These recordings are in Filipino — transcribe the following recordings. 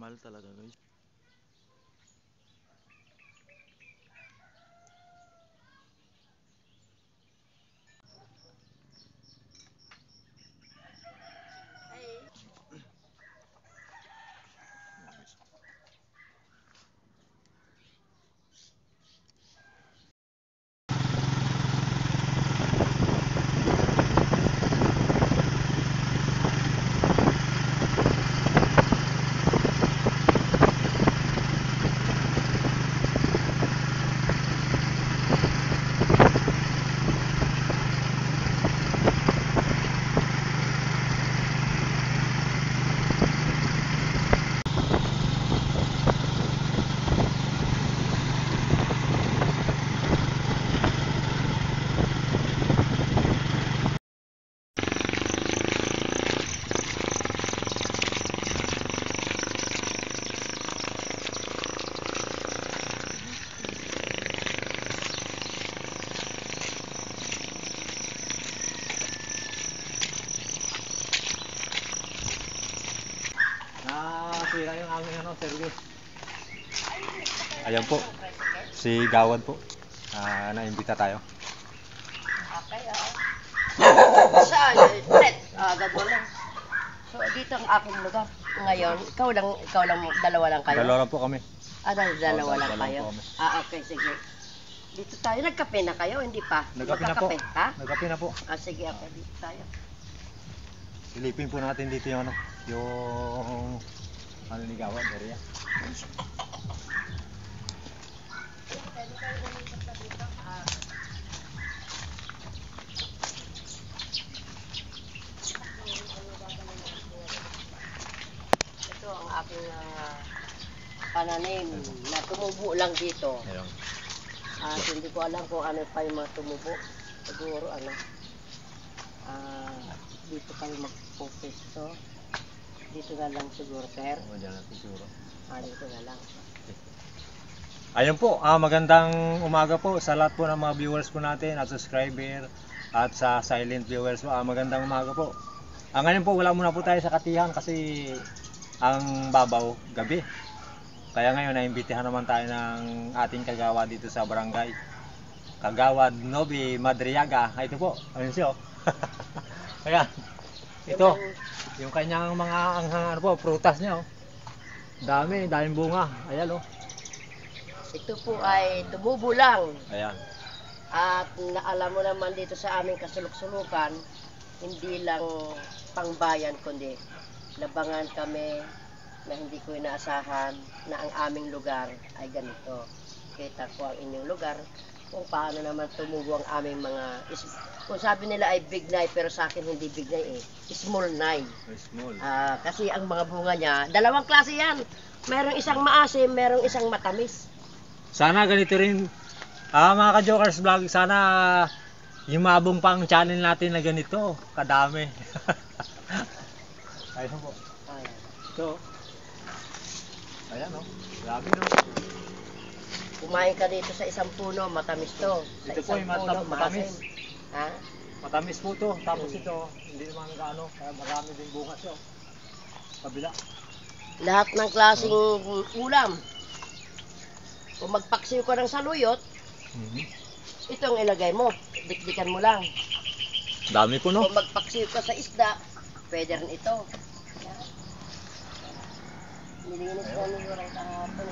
Mahal talaga guys. Nasira yung aming service. Ayan po, si Gawad po. Naimbita tayo. Okay, Saan? Set. Gagawin lang. So, dito ang aking lugar. Ngayon, ikaw lang, dalawa lang kayo? Dalawa lang po kami. Dalawa lang dalawa kayo? po kami. Okay, sige. Dito tayo. Nagkape na kayo? Hindi pa? Nagkape na po. Ha? Nagkape na po. Sige, okay. Dito tayo. Silipin po natin dito yung ni Gawad, area. Ito ang aking pananim na tumubo lang dito. Ayun. Hindi ko alam kung ano pa yung mga tumubo. Siguro dito kayo magpupesto. Dito na lang siguro, sir. O, dyan natin siguro. Dito na lang. Ayun po, magandang umaga po sa lahat po ng mga viewers po natin at subscriber at sa silent viewers po. Magandang umaga po. Ngayon po, wala muna po tayo sa Katihan kasi ang babaw gabi. Kaya ngayon, naimbitahan naman tayo ng ating kagawad dito sa barangay. Kagawad Novi Madriaga. Ito po, ayun siya. Kaya, ito, yung kanyang mga prutas niya. Daming bunga. Ayan Ito po ay tumubo lang. Ayan. At alam mo naman dito sa aming kasulok-sulukan, hindi lang pangbayan kundi labangan kami na hindi ko inaasahan na ang aming lugar ay ganito. Kita ko ang inyong lugar kung paano naman tumubo ang aming kung sabi nila ay big night, pero sa akin hindi big night small night. Small. Kasi ang mga bunga niya, dalawang klase yan. Merong isang maasim, merong isang matamis. Sana ganito rin, mga ka-Jokers Vlog, sana yumabong pang channel natin na ganito, kadami. Ayun po. Ayan. Ito. Ayan grabe Kumain ka dito sa isang puno, matamis to. Sa Ito po isang yung puno, matamis. maasim. Ha? Matamis po to, tapos ito, hindi naman gaano, kaya marami din bunga siya. Kabila. Lahat ng klaseng ulam. Kung magpaksiw ka ng saluyot, itong ilagay mo, dikdikan mo lang. Dami po Kung magpaksiw ka sa isda, pwede rin ito. Nilinis na ni Yorang kahapon.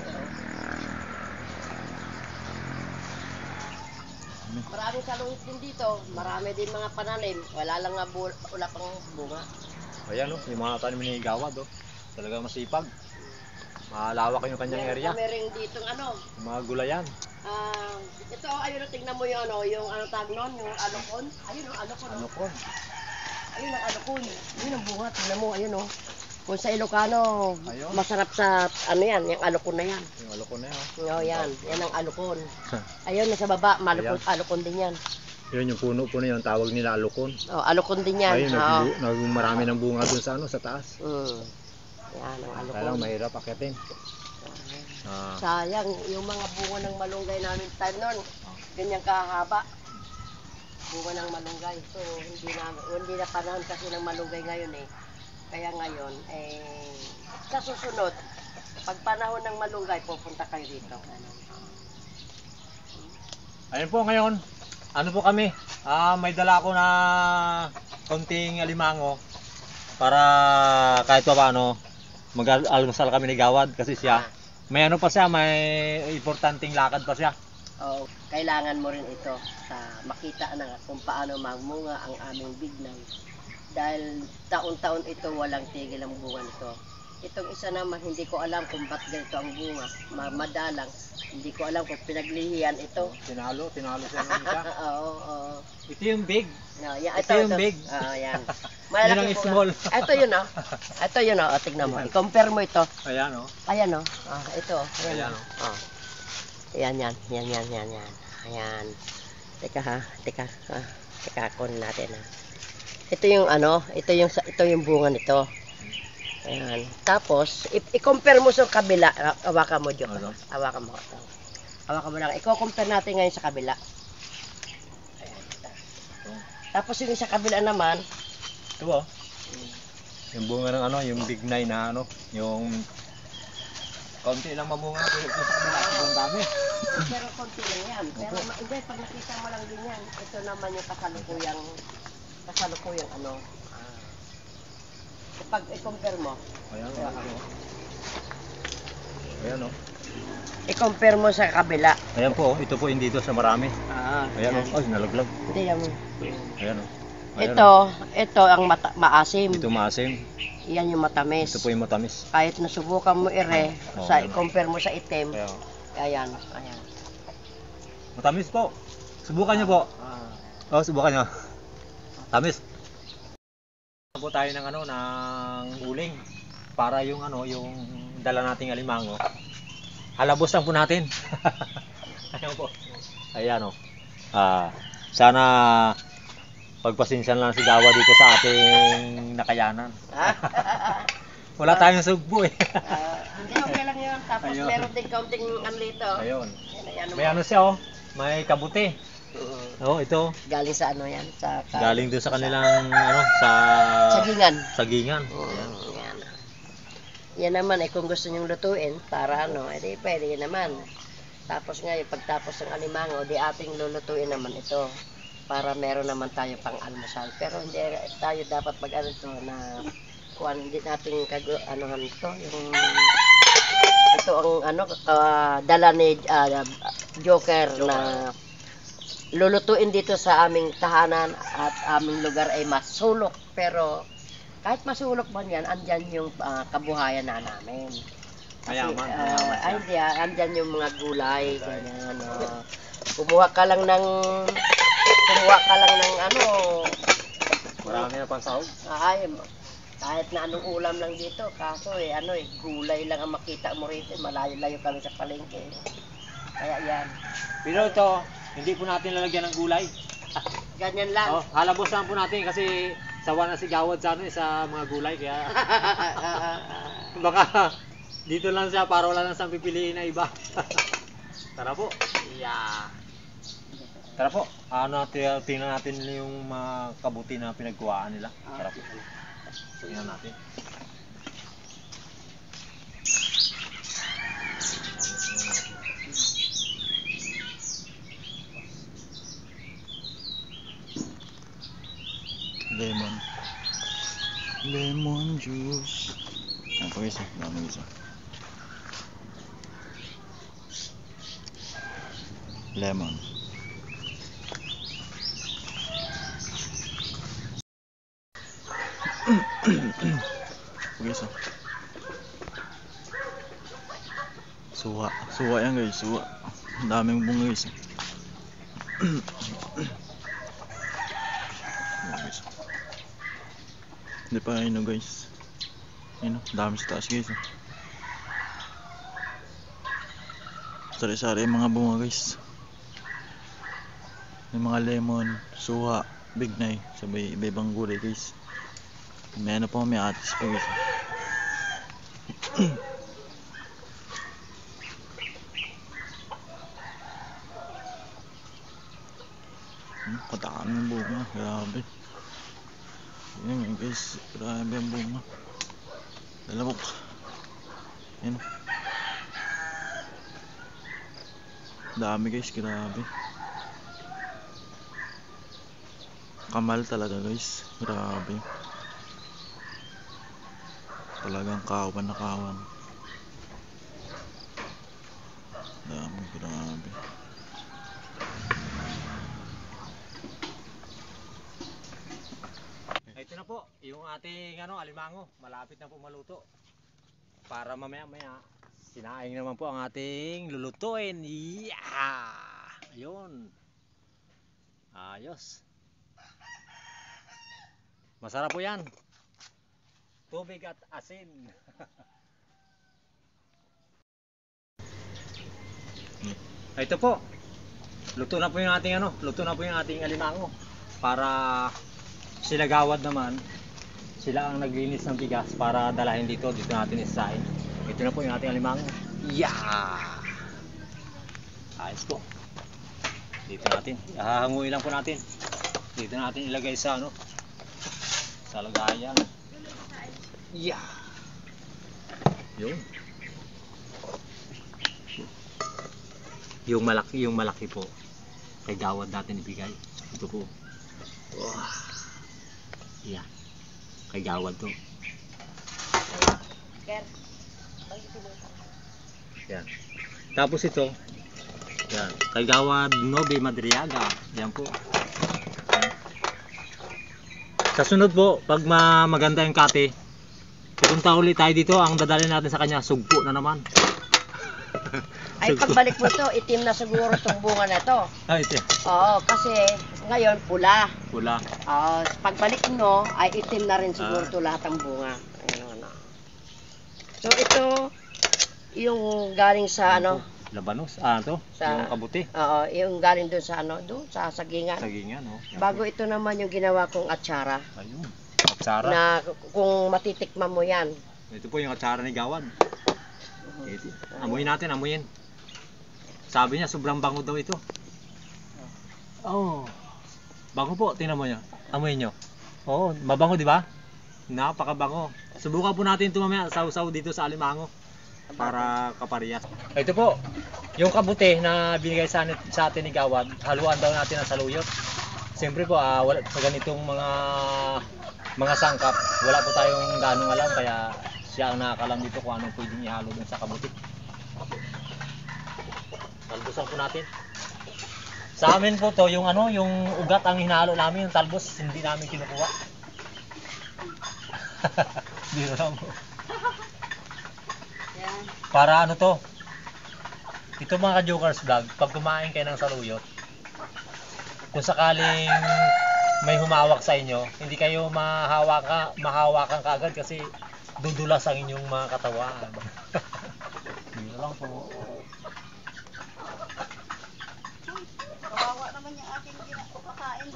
Maraming saluyot din dito, marami din mga pananim, wala lang nga wala pang bunga. Ayan yung mga tanim ni Gawad talaga masipag. Malawak yung kanyang area. Meron rin ditong Yung mga gulayan. Ito, ayun, tingnan mo yung yung tawag nun, yung alokon. Ayun, alokon. Alokon. Ayun ang alokon. Ayun ang bunga, tingnan mo, ayun Kung sa Ilocano, ayun. Masarap sa, yan, yung alokon na yan. Yung alokon na yan. Yan ang alokon. Ayun, nasa baba, alokon din yan. Yun yung puno po na yun, tawag nila alokon. Alokon din yan. Ayun, marami ng bunga dun sa taas. Yan ang alokon. Kaya lang mahirap akitin. Sayang, yung mga bunga ng malunggay namin tayo noon, ganyan kahaba. Bunga ng malunggay. So, hindi na panahon kasi ng malunggay ngayon Kaya ngayon, sa susunod, Pag panahon ng malunggay, pupunta kayo dito. Ayun po ngayon, ano po kami, may dala ako na konting alimango para kahit pa paano mag-almusal kami ni Gawad kasi siya, may ano pa siya, may importanteng lakad pa siya. Oo, kailangan mo rin ito sa makita na kung paano magmunga ang aming bignay. Dahil taon-taon ito walang tigil ang bunga nito. Itong isa naman, hindi ko alam kung ba't ganito ang bunga. Madalang, hindi ko alam kung pinaglihiyan ito. Tinalo siya ng isa. Oo. Ito yung big. No, yan, Ito yung big. Yan. Yun ang small. Ito yun, oh. Ito yun, oh. Tignan mo. I-compare mo ito. Ayan, oh. Ayan, oh. Ito. Ayan, oh. Yan. Ayan. Teka ha. Teka, kunin natin ha. Ito yung bunga nito. Ayan. Tapos, i-compare mo sa kabila. Hawakan mo, Diyos. Hawakan mo. Hawakan mo lang. I-compare natin ngayon sa kabila. Ayan. Tapos yung sa kabila naman. Ito, oh. Yung bunga ng yung big nine na yung konti lang mamunga pero ito sa kabila ang dami. Pero konti lang yan. Pero hindi, pag nakita mo lang din yan. Ito naman yung kasalukuyang pag i-compare mo. Ayan, ayan, oh. I-compare mo sa kabila. Ayan po, ito po hindi dito sa marami. Ayan, oh. Ay, nalaglag. Hindi yan. Ayan, oh. Ayan, Ito ang maasim. ito maasim. Yan yung matamis. Ito po yung matamis. Kahit nasubukan mo i-compare mo sa itim. Ayan. Matamis po. Subukan niyo po. Oh, subukan niyo. Tamis. Po tayo ng ng uling para yung yung dala nating alimango. Halabos lang po natin. Ayan po. Ayan, oh. Sana pagpasensyan lang si Gawa dito sa ating nakayanan. Wala tayong sugbo eh. Hindi, okay lang yun. Tapos meron din kaunting dito. Ayun. May siya, oh. May kabuti. Oh, ito. Galing sa yan? Galing doon sa kanilang sa sagingan. Yan. Yan naman kung gusto nyong lutuin para edi pwede naman. Tapos ngayon pagtapos ng alimango, di ating lulutuin naman ito para meron naman tayo pang almusal. Pero hindi tayo dapat na hindi natin yung ito ang dala ni Joker na lulutuin dito sa aming tahanan at aming lugar ay masulok. Pero kahit masulok man yan, andyan yung kabuhayan namin. Kasi, andyan yung mga gulay, ganyan. Kumuha ka lang ng marami na pang sahog. Kahit na anong ulam lang dito, kaso gulay lang ang makita mo rito, malayo-layo kami sa palengke. Kaya yan. Pero ito, hindi po natin lalagyan ng gulay. Ganyan lang. Oh, halabos lang po natin kasi sawa na si Gawad sa sa mga gulay kaya baka dito lang siya para wala nang siyang pipiliin na iba. Tara po. Yeah. Tara po. Tingnan natin yung mga kabuti na pinagkuhaan nila. Tara po. Tingnan natin. Lemon juice. Pag-isa, dami isa. Lemon. Pag-isa. Suwa yan guys, suwa. Ang daming bunga guys. Hindi pa guys. Dami sa taas guys. Sari-sari yung mga bunga guys. May mga lemon, suha, bignay, sabay iba-ibang gulay guys. May pa, may atis pa guys. Kadami yung bunga, grabe. Ayan guys, grabe ang bunga. Lalabok. Ayan. Dami guys, grabe. Kamal talaga guys, grabe. Talagang kawan na kawan. Dami, grabe. Ito na po, yung ating alimango, malapit na po maluto. Para mamaya-maya, sinaing naman po ang ating lulutuin. Yeah! Ayun. Ayos. Masarap po yan. Tubig at asin. Ito po. Luto na po yung ating luto na po yung ating alimango. Para sila gawad naman, sila ang naglinis ng bigas para dalahin dito natin isain. Ito na po yung ating alimango. Yeah! Ayos po. Dito natin, hahanguin lang po natin. Dito natin ilagay sa sa lagayan. Yeah! Yun. Yung malaki po. Kay gawad natin ibigay. Ito po. Wow. Yeah. Kay gawad to. Yan. Tapos ito. Yan. Kay gawad Nobe Madriaga. Yan po. Yan. Sa sunod po, pag maganda yung kate, pupunta ulit tayo dito. Ang dadalhin natin sa kanya, sugpo na naman. Ay, pagbalik mo to, itim na siguro itong bunga na to. Ay, ito. Oo, kasi ngayon pula. Pula. Oo, pagbalik mo, ay itim na rin siguro to lahat ng bunga. Ayun. So ito, yung galing sa Labanos. Ito? Sa, yung kabuti. Oo, yung galing doon sa doon sa sagingan. Sagingan, no? Bago ito naman yung ginawa kong atsara. Ayun. Atsara. Na kung matitikman mo yan. Ito po yung atsara ni Gawad. Ito. Amuyin natin, amuyin. Sabi niya, sobrang bango daw ito. Oh. Bango po, tingnan mo niya. Amuyin nyo. Oh, mabango, di ba? Napakabango. Subukan po natin ito mamaya, saw-saw dito sa alimango. Para kaparehas. Ito po, yung kabuti na binigay sa atin ni Gawad, haluan daw natin ang saluyot. Siyempre po, wala sa ganitong mga sangkap, wala po tayong ganong alam, kaya siya ang nakakalam dito kung anong pwedeng ihalo dun sa kabuti. Talbusan po natin. Sa amin po to, yung yung ugat ang hinalo namin, yung talbos, hindi namin kinukuha. Dito lang po. Para to, ito mga ka-jokers vlog, pag kumain kayo ng saluyot, kung sakaling may humawak sa inyo, hindi kayo mahawakan kaagad kasi dudulas ang inyong mga katawan. Dito lang po. Kawawa naman yung aking kinakakain.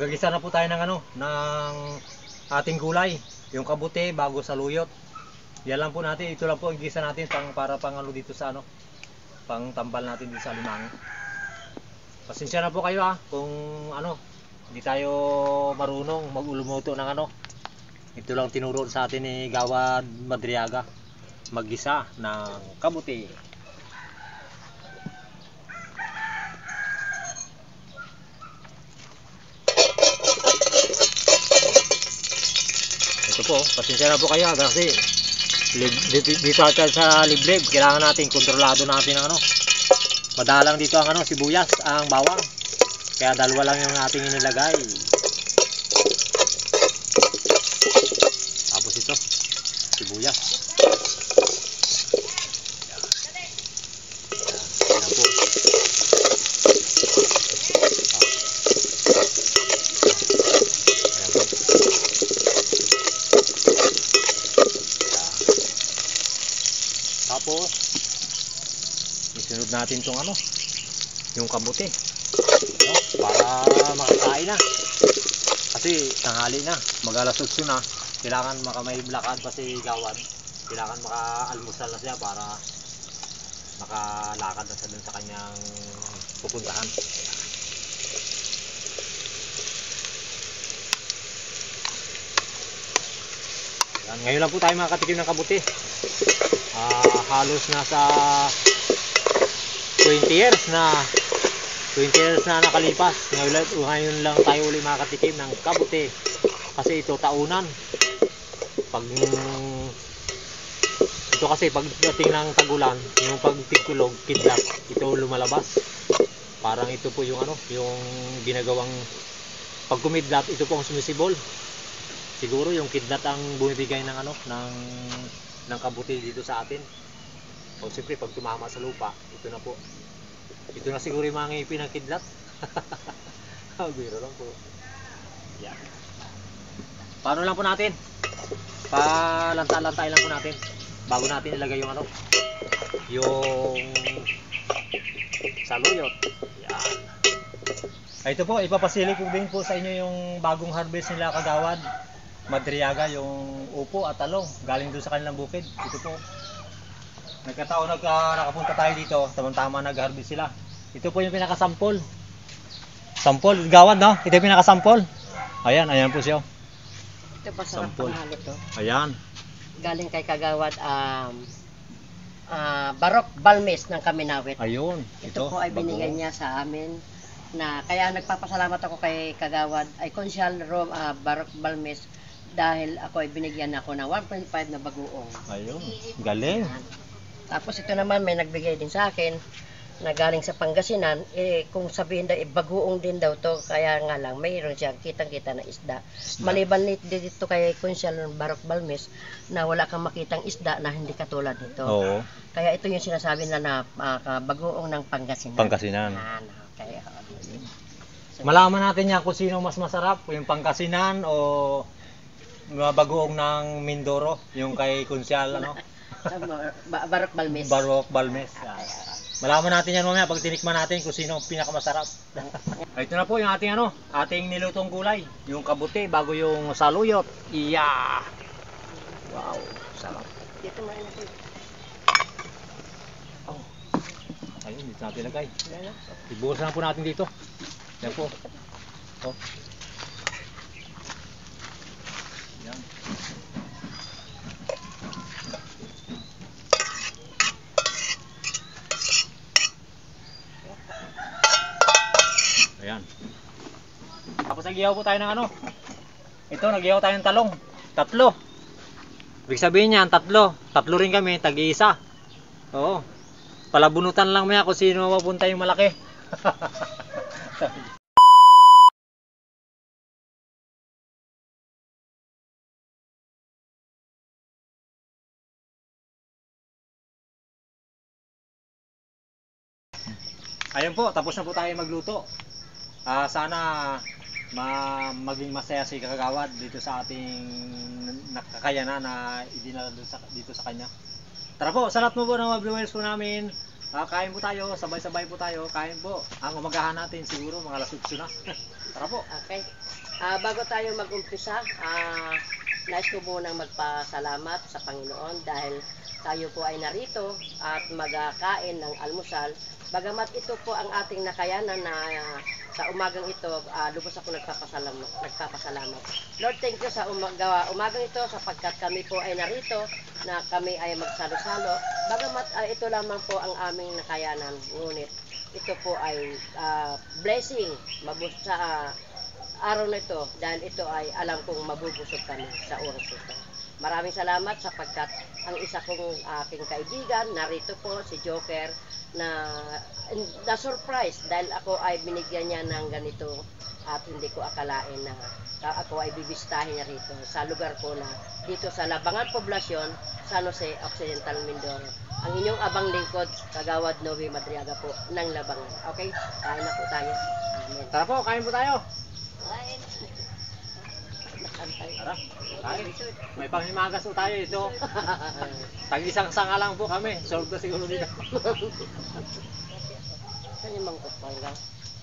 Gagisa na po tayo ng ng ating gulay, yung kabuti bago saluyot. Yan lang po natin, ito lang po ang gisa natin para dito sa pang tambal natin dito sa alimango. Pasensya na po kayo kung hindi tayo marunong mag-ulumuto ng Ito lang tinuro sa atin ni Gawad Madriaga, maggisa ng kabuti. Ito po, pasensya na po kayo kasi dito sa liblib, kailangan natin kontrolado natin ang madalang dito ang sibuyas, ang bawang. Kaya dalawa lang yung ating inilagay. Tapos ito, sibuyas. Yan po. Tapos isunod natin tong yung kabuti, para makakain na kasi tanghali na, mag-alas-8 na, kailangan may lakad pa si Gawad, kailangan maka-almusal na siya para makalakad na siya dun sa kanyang pupuntahan. Yan, ngayon lang po tayo makakatikim ng kabuti. Halos nasa 20 years na nakalipas. Ngayon lang tayo uli makatikim ng kabuti. Kasi ito taunan. Ito kasi pagdating ng tagulan, yung pagtigkulog, kidlat, ito lumalabas. Parang ito po yung yung ginagawang pag kumidlat, ito po ang sumisibol. Siguro yung kidlat ang bumibigay ng ng kabuti dito sa atin. O siyempre pag tumama sa lupa, ito na po. Ito na siguro yung mga ngipin ng kidlat. Biro lang po. Yan. Paano lang po natin? Palanta-lantay lang po natin. Bago natin ilagay yung yung saluyot. Yan. Ito po, ipapasili ko din po sa inyo yung bagong harvest nila kagawad. Madriaga, yung upo at talong. Galing doon sa kanilang bukid. Ito po. Nagkataon nakapunta tayo dito. Tamang-tama nag-harvest sila. Ito po yung pinakasampol. Sampol, gawad no? Ito yung pinakasampol. Ayan po siya. Ito masarap ang halo to. Ayan. Galing kay Kagawad Barok Balmes ng Kaminawit. Ayun. Ito po ay binigay niya sa amin na kaya nagpapasalamat ako kay Kagawad ay Consyal Barok Balmes dahil ako ay binigyan ako ng 1.5 na bagoong. Ayun. Galing. Tapos ito naman may nagbigay din sa akin na galing sa Pangasinan, kung sabihin daw, bagoong din daw to, kaya nga lang, mayroon siyang kitang-kita na isda. Maliban dito kay Consyal Barok Balmes, na wala kang makitang isda na hindi katulad nito. Oo. Kaya ito yung sinasabi na bagoong ng Pangasinan. Pangasinan. Kaya, Malaman natin yan kung sino mas masarap, yung Pangasinan o bagoong ng Mindoro, yung kay Consyal, Barok Balmes. Barok Balmes. Malaman natin yan mamaya pag tinikman natin kung sino ang pinakamasarap. Ito na po yung ating ating nilutong gulay. Yung kabuti bago yung saluyot. Iya! Wow, sarap. Dito mo rin natin. Oh. Ayun, dito natin lagay. Ibuhusan na po natin dito. Yan po. Oh. Yan. Ayan. Tapos nagiyaw po tayo ng ito, nagiyaw tayo ng talong. 3. Ibig sabihin niyan, 3. 3 rin kami, tag-iisa. Oo. Palabunutan lang maya kung sino mapunta yung malaki. Ayun po, tapos na po tayo magluto. Sana maging masaya si Kagawad dito sa ating nakakayanan na idinala dito sa kanya. Tara po, sa lahat mo po ng mga viewers po namin, kain po tayo, sabay-sabay po tayo, kain po. Ang umagahan natin siguro mga 8:00 na. Tara po. Okay. Bago tayo mag-umpisa, nais ko munang magpasalamat sa Panginoon dahil tayo po ay narito at magkain ng almusal. Bagamat ito po ang ating nakayanan na sa umagang ito, lubos ako nagpapasalamat. Lord, thank you sa umagang ito sapagkat kami po ay narito na kami ay magsalo-salo. Bagamat ito lamang po ang aming nakayanan, ngunit ito po ay blessing sa araw na ito dahil ito ay alam kong mabubusog kami sa oras ito. Maraming salamat sapagkat ang isa kong aking kaibigan, narito po si Joker, na surprise dahil ako ay binigyan niya ng ganito at hindi ko akalain na ako ay bibistahin niya rito sa lugar ko na dito sa Labangan Poblasyon, San Jose, Occidental, Mindoro. Ang inyong abang lingkod, Kagawad Novi Madriaga po ng Labangan. Okay? Kain na po tayo. Amen. Tara po, kain po tayo. Tara. Kain. May panghimagas po tayo ito. Tag-isang sanga lang po kami. Solve na siguro dito. Saan yung mangkot pa nga?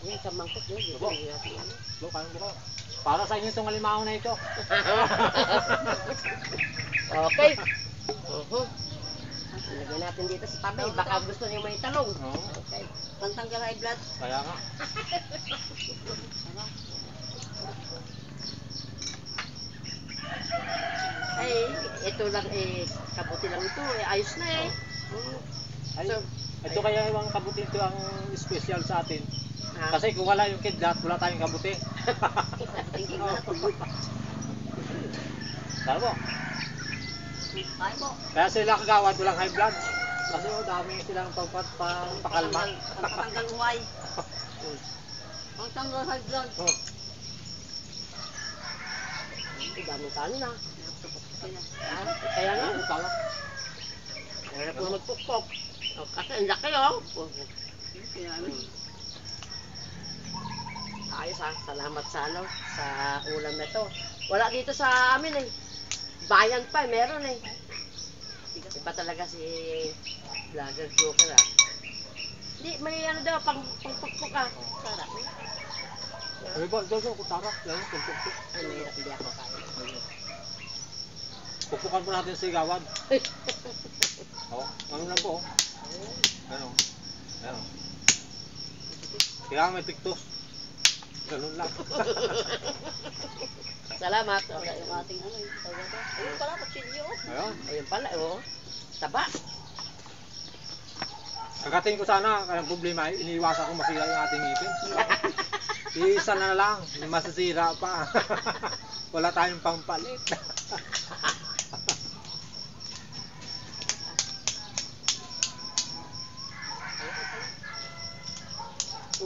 Yan sa mangkot yun. Lo, kain po. Para sa inyo itong alimango na ito. Okay. Lagyan natin dito sa tabi. Baka gusto niyo may talong. Okay. Pantanggal high blood. Kaya nga. Ay, ito lang kabuti lang ito. Ayos na eh. Ay, So, Ito kaya yung kabuti ito ang special sa atin. Ha? Kasi kung wala yung kidlat, wala tayong kabuti. Tama mo? Ay po. Kaya sila kagawad, walang high blood. Kasi dami silang pakalma. Pagpatanggal huway. Ang tanggal high blood. Oh. Ang daming kanin na. Kaya, Kaya nga, Ano tala? wala po magpukpok. Kasi ang laki oh. kaya ano. Ayos ha, salamat sa ano, sa ulam na to. Wala dito sa amin eh. Bayan pa, meron eh. Iba talaga si Vlogger Joker ah. Hindi, may ano daw, pangpukpok ah. Sarap eh. Sabi ba, doon kutara. Yan, pupukpuk. Ay, mahirap hindi ako kaya. Pupukan po natin sa igawad. Oh, ano na po? Ano? Ano? Kaya may piktos. Ganun lang. Salamat. Wala yung ating ano yung tawag ito. Ayun pala, pachilyo. Ayun. Ayun pala, oh. Taba. Kagating ko sana, kaya problema, iniiwasan ko masira yung ating ngipin. Isa na lang, masasira pa. Wala tayong pampalit.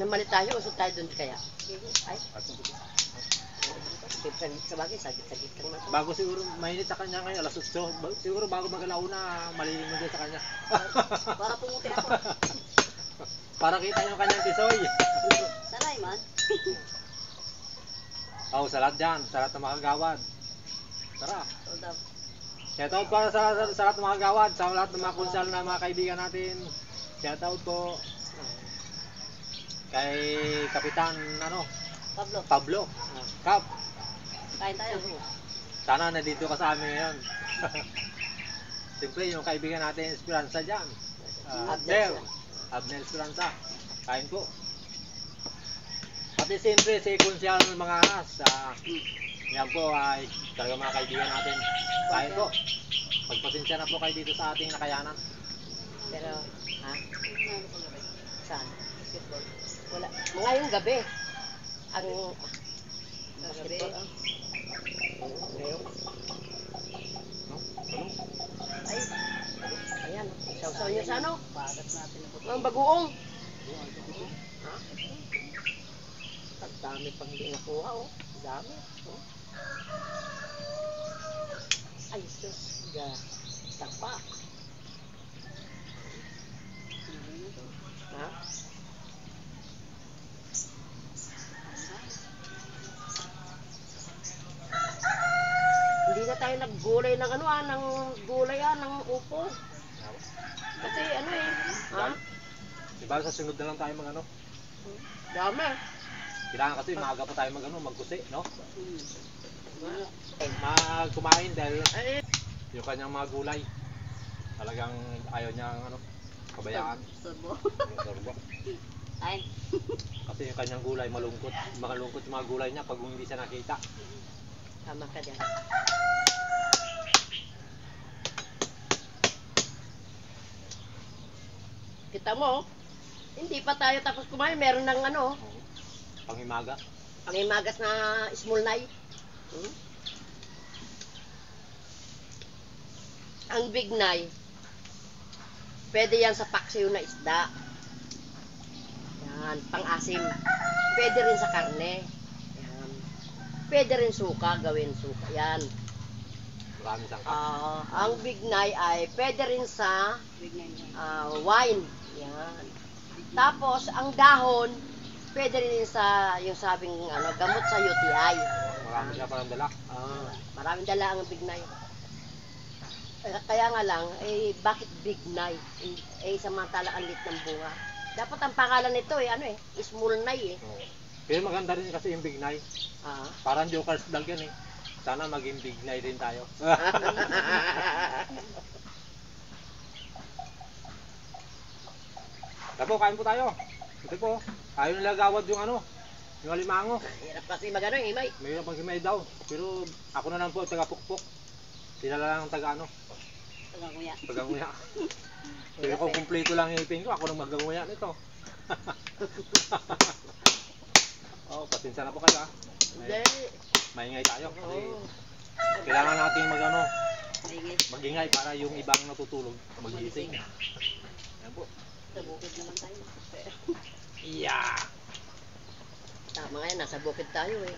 Namalit tayo, usod tayo doon kaya. Ay, sa bagay, sagit-sagit lang natin. Bago siguro, mainit sa kanya ngayon, alas 8. Siguro bago mag-alauna, malilimod din sa kanya. Para pumuti ako. Para kita yung kanyang tisoy. Sanay man. Oh, salat dyan, salat ng mga kagawad. Tara. Hold up. Shoutout para sa lahat ng mga kagawad, sa lahat ng mga konsal na mga kaibigan natin. Shoutout po kay Kapitan Pablo, Pablo. Kap, kain tayo. sana nandito ka sa amin ngayon. Siyempre yung kaibigan natin Esperanza dyan. Abner Esperanza. Kain po. Pati siyempre si Konsyal mga anas. Yan po ay talaga mga kaibigan natin. Kain po. Pagpasensya na po kayo dito sa ating nakayanan. Pero, ha? Saan? Wala. Mga yung gabi. Ang basketball. Ngayon. Ay. Ayan. Sausaw niyo sa ano? Bagat natin na po. Ang bagoong. Ha? Ang dami pang hindi nakuha oh. Ang dami. Oh. Ay, sus. Tapa. Ha? Hindi na tayo naggulay ng ano ng gulay ng upo. Kasi ano eh, ha? Diba sa sunod na lang tayo mag Dami. Kailangan kasi maaga pa tayo magkusi, no? Eh, Kumain dahil Ay, yung kanyang mga gulay. Talagang ayaw niya kabayaan. Sorbo. Yung sorbo. Kain. Kasi yung kanyang gulay malungkot. Makalungkot yung mga gulay niya pag hindi siya nakita. tama ka dyan. Kita mo, hindi pa tayo tapos kumain. Meron ng ano, Panghimaga. pangimagas na small knife. Hmm? Ang big knife, pwede yan sa paksiw na isda. Yan, pang-asim. Pwede rin sa karne. Yan. Pwede rin suka, gawin suka. Yan. Marami siyang Ang big knife ay pwede rin sa Big nine. wine. Yan. Tapos, ang dahon, pwede rin sa, yung sabing gamot sa UTI. Marami siya parang dala. Maraming dala ang big knife. Kaya nga lang, bakit big knife? Samantala ang lit ng bunga. Dapat ang pangalan nito small knife Pero maganda rin kasi yung big knife. Ah. Parang Joker's vlog yan eh. Sana maging big knife din tayo. Tapo, kain po tayo. Ito po. Ayaw nila gawad yung alimango. Hirap kasi magano imay. Mayroon pang himay daw. Pero ako na lang po, taga pukpok. Sila lang ang taga Taga kuya. taga nguya. Pero kung kumpleto lang yung ipin ko, ako nang magagawa nito. Oh, pasensya na po kayo, Hindi. Maingay tayo. Kasi Oo. kailangan natin Maingay. magingay para yung ibang natutulog magising. Ayan po. Sa bukid naman tayo. Yeah! Tama nga yan, nasa bukid tayo eh.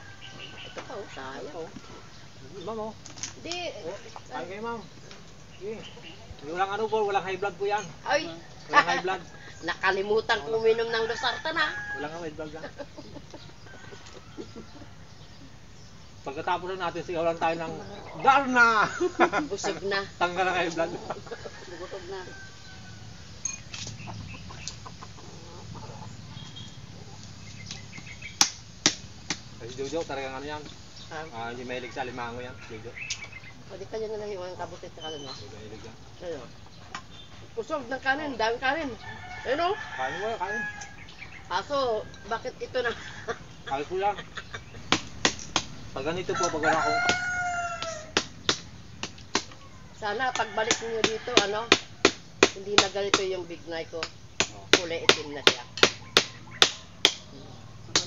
Ito pa oh, tayo. Ma'am, oh. Hindi. Kain kayo, ma'am. Okay. Walang ano po, walang high blood po yan. Ay, Walang high blood. nakalimutan kong uminom ng Losartan na. Walang high blood yan. Pagkatapos na natin, sigaw lang tayo ng Darna! Busog na. Tanggal ang high blood. Bugutog na. Kasi Jojo, talagang ano yan. Ah, Hindi mahilig sa limango yan, Jojo. pwede ka na lang yung kabutit sa kalan mo. Hindi mahilig yan. Ano? Busog ng kanin, daming kanin. Ano? Kain mo, kain. Kaso, bakit ito na? Kain po yan. Pag ganito po, pag wala akong... Sana pagbalik niyo dito, ano? Hindi na ganito yung big night ko. Oh. Kulay itim na siya.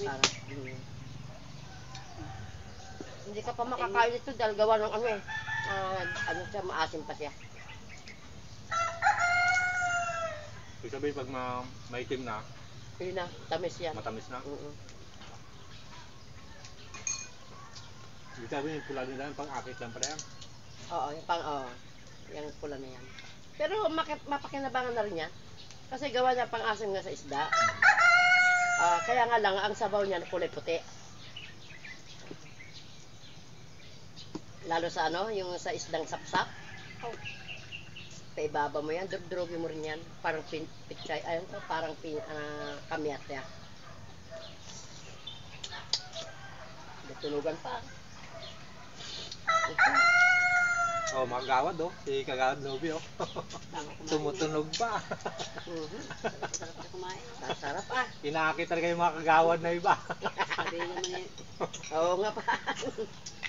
Para, hindi ka pa makakain ito dahil gawa ng ano eh. Ano siya, maasim pa siya. Ibig sabihin, pag maitim na, Yun na, tamis yan. matamis na. Oo. Ibig sabihin, yung pula nila yan, pang-akit lang pala yan. Oo, yung pula na yan. Pero mapakinabangan na rin yan. Kasi gawa niya pang-asim nga sa isda. Kaya nga lang, ang sabaw niya kulay puti. Lalo sa ano, yung sa isdang sapsap. Paibaba mo yan, drog-drogin mo rin yan. Parang pichay, ayun to, parang kamyat ya. Tunugan pa. Oh, mga gawad, oh. Si Kagawad Nobi, oh. Tumutunog pa. Sarap na kumain. Sarap ah. Inaakit talaga yung mga kagawad na iba. Sabi naman yan. Oo nga pa.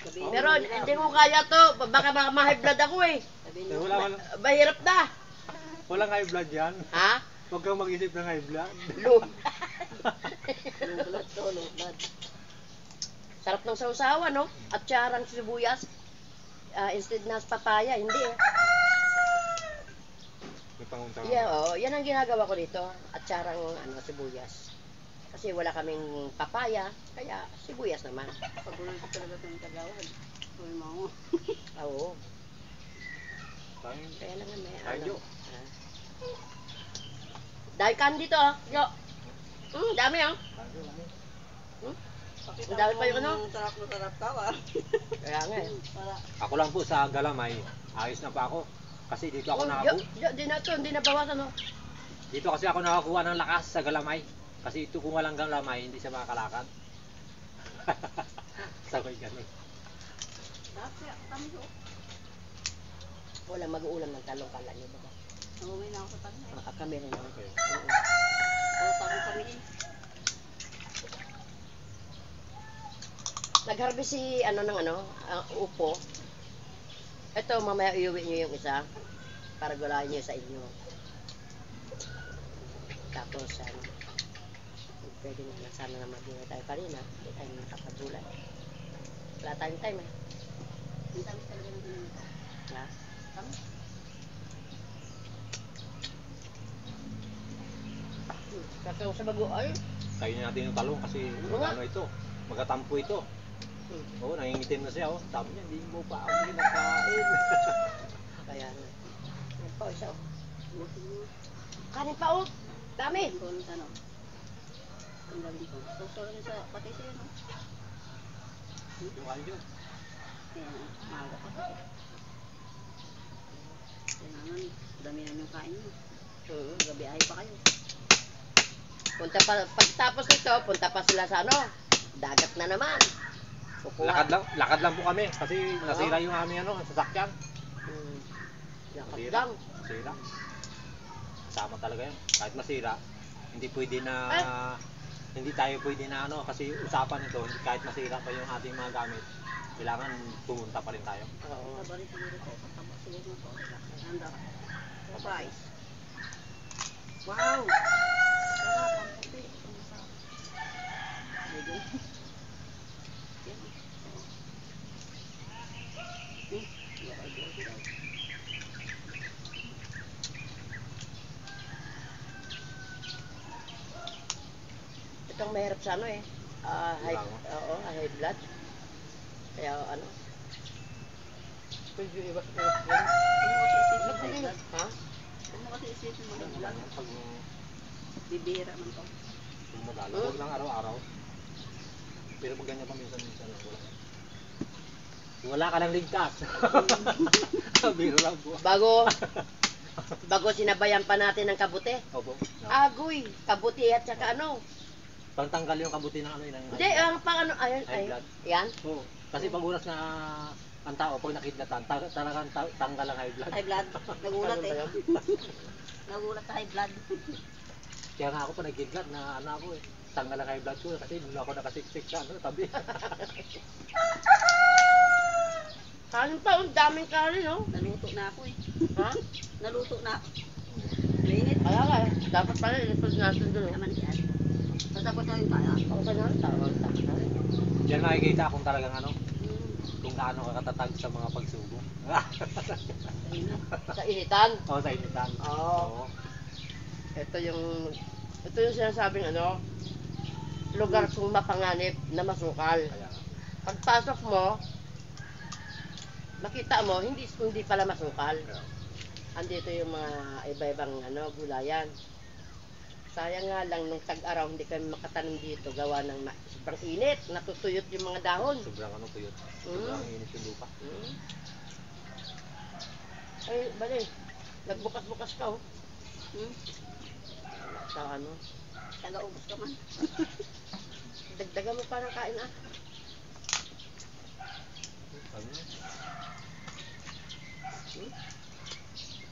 Sabi Pero hindi ko kaya to. Baka ma-high blood ako eh. Sabi Eh, wala, Mahirap na. walang high blood yan. Ha? Huwag kang mag-isip ng high blood. Low. low blood to, low blood. Sarap ng sausawan, no? At tsarang sibuyas. Instead na papaya, hindi eh. May panguntang Yeah, yan ang ginagawa ko dito. At tsarang sibuyas. Kasi wala kaming papaya, kaya sibuyas naman. Pagulo ko talaga itong tagawad. Uy, mga. Oo. Tangin. Kaya lang may Tayo. Dahil kan dito, oh. Yo. Dami, oh. Pakita Ang dami pa yung ano. Sarap na sarap ka, ah. Kaya nga eh. Para, Ako lang po sa Galamay, ayos na pa ako. Kasi dito ako nakakuha. Di na to, hindi na bawasan, oh. Dito kasi ako nakakuha ng lakas sa Galamay. Kasi ito kung walang Galamay, hindi siya makakalakad. Sabay ganun. sarap siya. Tamis, oh. Wala mag-uulam ng talong kala niyo ba? Umuwi na ako sa tanay. Kami rin naman. Okay. Oo, tamis kami din. Nag-harvest si upo. Ito, mamaya iuwi niyo yung isa para gulayin niyo sa inyo. Tapos, pwede na sana na mag-iwi tayo kanina. Hindi tayo nakapagulay. Wala tayong time eh. Ang tamis talaga ng ginamit. Ha? Tamis. Kakao sa bago ay. Kainin natin yung talong kasi ano ito, magatampo ito. Oo, nangingitim na siya, oh. Sabi niya, hindi mo pa ako kinakain. Kaya na. Yan pa, isa oh. Kanin pa oh. Dami. Ang bonus ano. Ang dami ko. So, rin sa patay siya, no? Yung kain yun. Kaya, maaga pa kasi. Kailangan, dami na yung kain nyo. Gabi ay pa kayo. Pagtapos nito, punta pa sila sa dagat na naman. Kukuha. Lakad lang po kami kasi nasira yung aming sasakyan. Lakad Nasira. lang. Nasira. Sama talaga yun. Kahit masira, hindi pwede na hindi tayo pwede na kasi usapan ito, hindi kahit masira pa yung ating mga gamit, kailangan pumunta pa rin tayo. Oo. Sabari siguro ko. Tapos siguro ko. Handa ka. Surprise. Wow! Sarap, ang puti. Ang masarap. Medyo. Yan. Itong mahirap sa ano eh. High blood. Kaya ano. Pwede iba sa mga Huwag mo kasi isipin Ha? high blood. Huwag mo kasi isipin mo high blood. Pag Bibira man to. magalo, huwag lang araw-araw. Pero pag ganyan pa minsan-minsan, wala ka nang ligtas. Biro lang po. Bago sinabayan pa natin ng kabuti. Opo. Agoy, kabuti at saka ano. Pangtanggal yung kabuti ng ano yun. Hindi, ang pang ano, ayun, High blood. Yan. Oo. Kasi pag oras na ang tao, pag nakidlatan, talagang tanggal ang high blood. High blood. Nagulat eh. Ano ba yun? Nagulat sa high blood. Kaya nga ako pa nagkidlat na ano ako eh. Tanggal ang high blood ko kasi doon ako nakasiksik sa ano, tabi. Kanin pa, ang daming kanin, no? Naluto na ako eh. Ha? Naluto na ako. Mainit. Kaya ka, dapat pala ilipod natin doon. Naman yan. Sasabot na yung tayo. Ang kanyang tawag. Diyan makikita kung talagang ano, kung gaano ka katatag sa mga pagsubok. Sa initan. Oo, sa initan. Oo. Ito yung sinasabing ano, lugar kung mapanganib na masukal. Kaya, Pagpasok mo, makita mo, hindi pala masukal. Andito yung mga iba-ibang ano, gulayan. Sayang nga lang nung tag-araw hindi kami makatanim dito gawa ng sobrang init, natutuyot yung mga dahon. sobrang ano tuyot. Sobrang init yung lupa. Ay, bali, nagbukas-bukas ka oh. Sa ano, Taga-ubos ka man. dagdagan mo parang kain ah. Ano?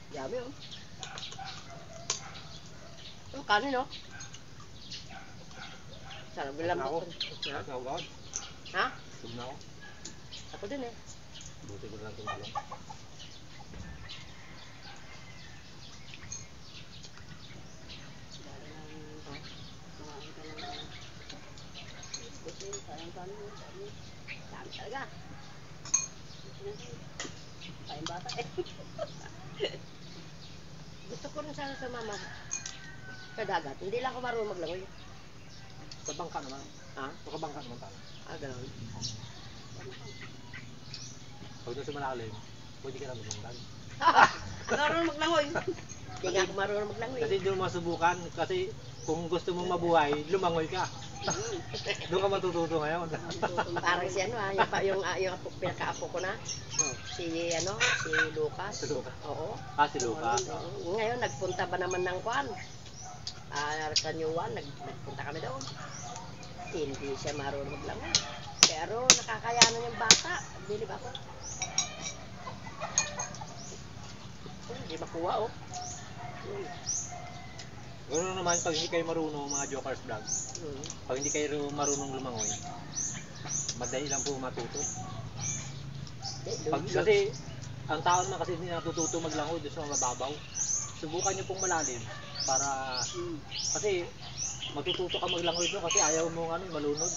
Yummy oh. Ang kanin oh. Sarap bilang Ako. bukod. Ako agad. Ha? Tug na ako. Ako din eh. Buti ko lang tumalong. Kumain ka lang. Kasi sayang ka mo. Dami talaga. Sayang bata eh. Gusto ko rin sana sa mama. Sa dagat. Hindi lang ako marunong maglangoy. Sa bangka naman. Ha? Sa bangka naman tayo. Ganun. Pag doon sa malalim, pwede ka na magmundag. Marunong maglangoy. Hindi nga ako marunong maglangoy. Kasi doon masubukan. Kasi kung gusto mong mabuhay, lumangoy ka. Doon ka matututo ngayon. Parang si ano yung pinaka-apo ko na. Si Lucas. Si Lucas. Oo. Si Lucas. Ngayon nagpunta ba naman ng Kwan? Kanyuan, nagpunta kami doon. Hindi siya marunong maglangoy. Pero nakakayanan yung bata. Bilib ako. Hindi makuha oh. Ganoon naman pag hindi kayo marunong mga Jokers vlog. Pag hindi kayo marunong lumangoy, madali lang po matuto. Kasi ang tao naman kasi hindi natututo maglangoy doon sa mababaw. Subukan niyo pong malalim para kasi matututo ka maglangoy doon kasi ayaw mo malunod.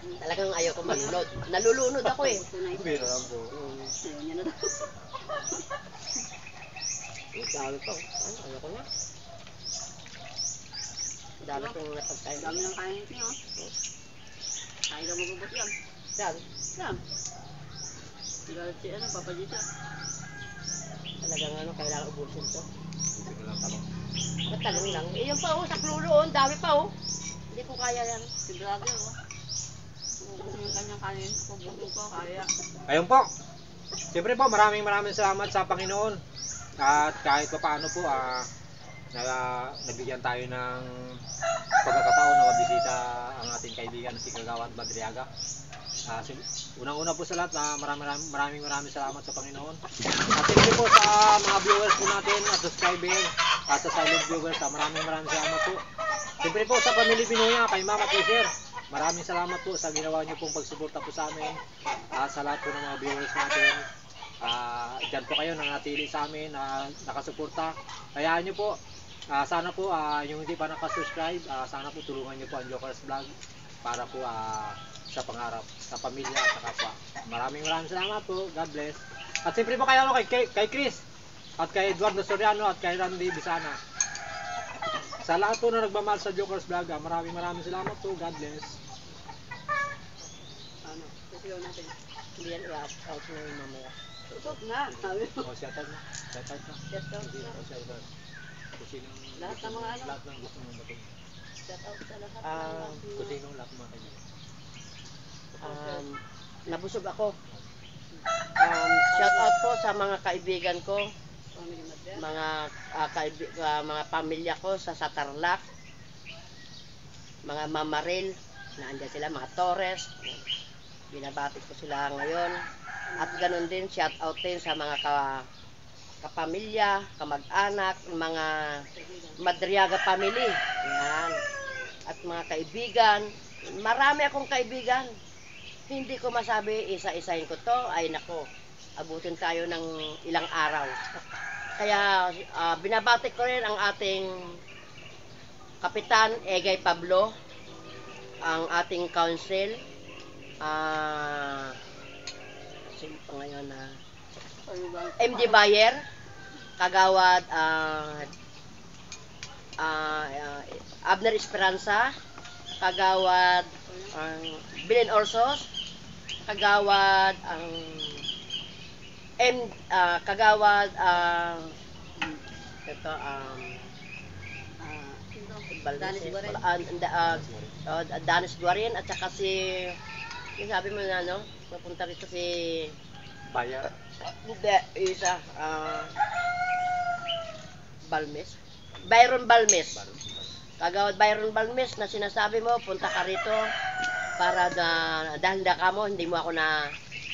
Talagang ayaw ko malunod. Nalulunod ako eh. Pero lang po. Ayaw niya na daw. Dami pa oh. Ayaw ko na. Dami kong napagkain. Dami ng kain niyo. Kaya ka magubot yan. Dami. Yan. Galit si Papa Jisa. Talagang kailangan ubusin to. Hindi ko lang talong. Matalong lang. Yan pa oh, sa klulo oh. Dami pa oh. Hindi ko kaya yan. Si Brother oh. Kung yung kanyang kanin, pubukin ko, kaya. Ayun po. Siyempre po, maraming salamat sa Panginoon. At kahit pa paano po, nabigyan tayo ng pagkakataon na mabisita ang ating kaibigan si Kagawad Madriaga. Unang-una po sa lahat, maraming salamat sa Panginoon. At thank you po sa mga viewers po natin at subscriber at sa silent viewers. Maraming salamat po. Siyempre po sa Pamilya Pinoya, kay Mama Twitter. Maraming salamat po sa ginawa niyo pong pagsuporta po sa amin. Sa lahat po ng mga viewers natin. Diyan po kayo nanatili sa amin na nakasuporta. Hayaan niyo po Sana po yung hindi pa nakasubscribe, sana po tulungan niyo po ang Jokers Vlog para po sa pangarap, sa pamilya at sa kapwa. Maraming salamat po. God bless. At siyempre po kayo kay Chris at kay Eduardo Soriano at kay Randy Bisana. Sa lahat po na nagmamahal sa Jokers Vlog, maraming salamat po. God bless. Ano? Sisigaw natin. Hindi yan i-out na yung mamaya. Tutok na. Sabi mo. Shout out na. Shout out na. Shout out Hindi na. na shout out. Kung sinong Lahat ng mga ano. lahat ng gusto mong batiin. Shout out sa lahat. Kung sinong lahat ng mga kaibigan. Nabusog ako. Shout out po sa mga kaibigan ko, Family Madrid. mga pamilya ko sa Tarlac, mga Mamaril, naandyan sila, mga Torres, binabati ko sila ngayon. At ganun din, shout out din sa mga kapamilya, kamag-anak, mga Madriaga family. Yan. At mga kaibigan, marami akong kaibigan. Hindi ko masabi, isa-isahin ko to, ay nako, abutin tayo ng ilang araw. Kaya binabati ko rin ang ating Kapitan Egay Pablo, ang ating council, sino pa ngayon na MD Bayer, Kagawad Abner Esperanza, Kagawad Bilen Orsos, Kagawad Kagawad ito Danis Guarin. Danis Guarin at saka si yung sabi mo na no, mapunta rito si Bayar. hindi, isa Balmes. Byron Balmes. Kagawad Byron Balmes na sinasabi mo, punta ka rito para dahil ka mo, hindi mo ako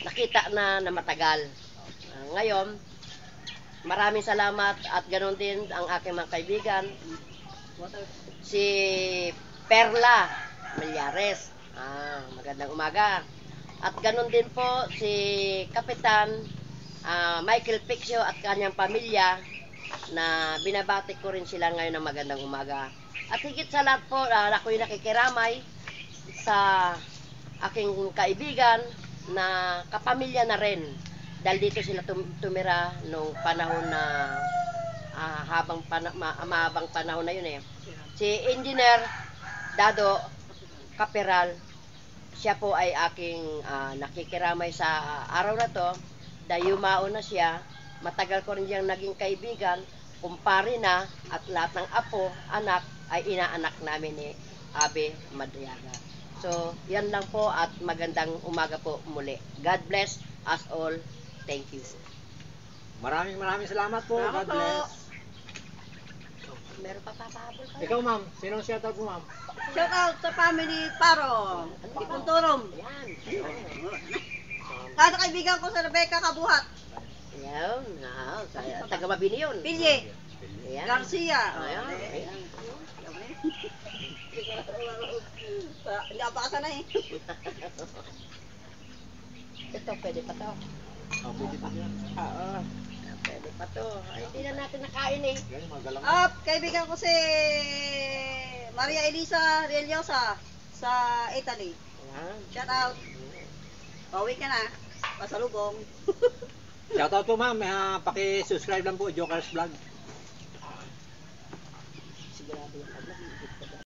nakita na matagal. Ngayon, maraming salamat at ganoon din ang aking mga kaibigan. Si Perla Milyares. Magandang umaga. At ganoon din po si Kapitan Michael Pixio at kanyang pamilya na binabati ko rin sila ngayon ng magandang umaga. At higit sa lahat po, ako'y nakikiramay sa aking kaibigan na kapamilya na rin. Dahil dito sila tumira nung panahon na mahabang panahon na yun eh. Si Engineer Dado Caperal, siya po ay aking nakikiramay sa araw na to. Dahil yumao na siya, matagal ko rin siyang naging kaibigan, kumpare na, at lahat ng apo, anak, ay inaanak namin ni Abe Madriaga. So, yan lang po at magandang umaga po muli. God bless us all. Thank you. Maraming salamat po. Salamat God po. bless. Meron pa papahabol ka? Ikaw ma'am, sinong shout out mo ma'am? Shout out sa family Paro. Ipunturom. Yan. Kada kaibigan ko sa Rebecca Kabuhat. Yan. Taga Mabini yun. Pilye. Yan. Garcia. Ayan. Ayan. Hindi ako baka sana eh. Ito, pwede pa to. Pwede pa yan. Oo. Pwede pa to. Ay, hindi na natin nakain eh. Yan, magalang. Kaibigan ko si Maria Elisa Reliosa sa Italy. Yan. Shout out. Pauwi ka na. Pasalubong. Shout out po ma'am, paki-subscribe lang po Jokers Vlog. Sigurado yan.